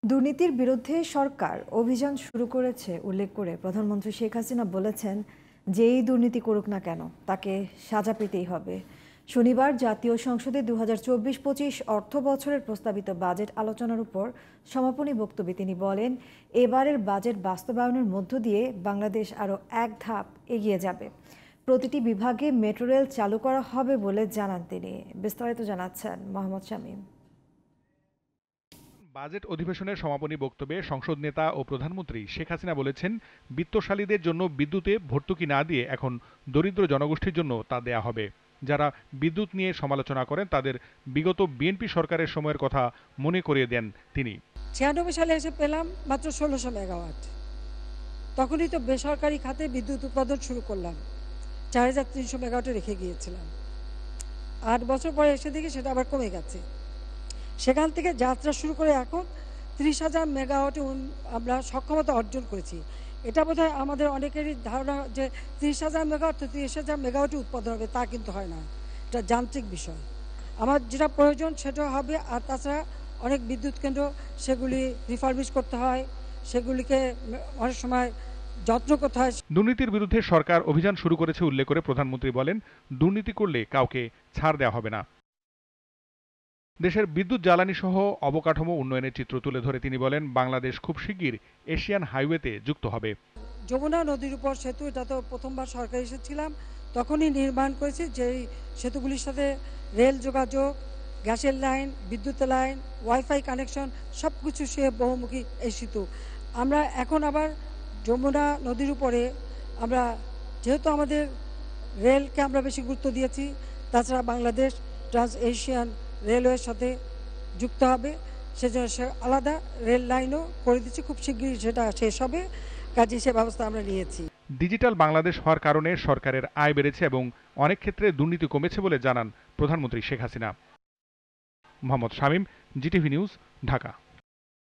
দুর্নীতির বিরুদ্ধে সরকার অভিযান শুরু করেছে উল্লেখ করে প্রধানমন্ত্রী শেখ হাসিনা বলেছেন, যেই দুর্নীতি করুক না কেন তাকে সাজা পেতেই হবে। শনিবার জাতীয় সংসদে 2024-25 অর্থ বছরের প্রস্তাবিত বাজেট আলোচনার উপর সমাপনী বক্তব্যে তিনি বলেন, এবারের বাজেট বাস্তবায়নের মধ্য দিয়ে বাংলাদেশ আরও এক ধাপ এগিয়ে যাবে। প্রতিটি বিভাগে মেট্রো রেল চালু করা হবে বলে জানান তিনি। বিস্তারিত জানাচ্ছেন মোহাম্মদ শামীম। বাজেট অধিবেশনের সমাপনী বক্তব্যে সংসদ নেতা ও প্রধানমন্ত্রী শেখ হাসিনা বলেছেন, বিত্তশালীদের জন্য বিদ্যুতে ভর্তুকি না দিয়ে এখন দরিদ্র জনগোষ্ঠীর জন্য তা দেয়া হবে। যারা বিদ্যুৎ নিয়ে সমালোচনা করেন তাদের বিগত বিএনপি সরকারের সময়ের কথা মনে করিয়ে দেন তিনি। 96 সালে এসে পেলাম মাত্র 1600 মেগাওয়াট। তখনই তো বেসরকারি খাতে বিদ্যুৎ উৎপাদন শুরু করলাম, 4300 মেগাওয়াটে রেখে গিয়েছিলাম। 8 বছর পরে এসে দেখি সেটা আবার কমে গেছে। সেখান থেকে যাত্রা শুরু করে এখন 30,000 মেগাওয়াটে আমরা সক্ষমতা অর্জন করেছি। এটা বোধহয় আমাদের অনেকেরই ধারণা যে 30,000 মেগাওয়াট তো 30,000 মেগাওয়াটে উৎপাদন হবে, তা কিন্তু হয় না। এটা যান্ত্রিক বিষয়। আমার যেটা প্রয়োজন সেটা হবে। আর তাছাড়া অনেক বিদ্যুৎ কেন্দ্র সেগুলি রিফারবিশ করতে হয়, সেগুলিকে অনেক সময় যত্ন করতে হয়। দুর্নীতির বিরুদ্ধে সরকার অভিযান শুরু করেছে উল্লেখ করে প্রধানমন্ত্রী বলেন, দুর্নীতি করলে কাউকে ছাড় দেওয়া হবে না। দেশের বিদ্যুৎ জ্বালানি সহ অবকাঠামো উন্নয়নের চিত্র তুলে ধরে তিনি বলেন, বাংলাদেশ খুব শিগগির এশিয়ান হাইওয়েতে যুক্ত হবে। যমুনা নদীর উপর সেতু, এটা তো প্রথমবার সরকার এসেছিলাম তখনই নির্মাণ করেছি, যেই সেতুগুলির সাথে রেল যোগাযোগ, গ্যাসের লাইন, বিদ্যুতের লাইন, ওয়াইফাই কানেকশন সব কিছু সে বহুমুখী এই সেতু। আমরা এখন আবার যমুনা নদীর উপরে আমরা যেহেতু আমাদের রেলকে আমরা বেশি গুরুত্ব দিয়েছি, তাছাড়া বাংলাদেশ ট্রান্স এশিয়ান রেলওয়ের সাথে যুক্ত হবে, সেজন্য সে আলাদা রেল লাইনও করে দিচ্ছি, খুব শিগগিরই সেটা শেষ হবে। কাজে সে ব্যবস্থা আমরা নিয়েছি। ডিজিটাল বাংলাদেশ হওয়ার কারণে সরকারের আয় বেড়েছে এবং অনেক ক্ষেত্রে দুর্নীতি কমেছে বলে জানান প্রধানমন্ত্রী শেখ হাসিনা। Mohammad Shamim, GTV news, Dhaka.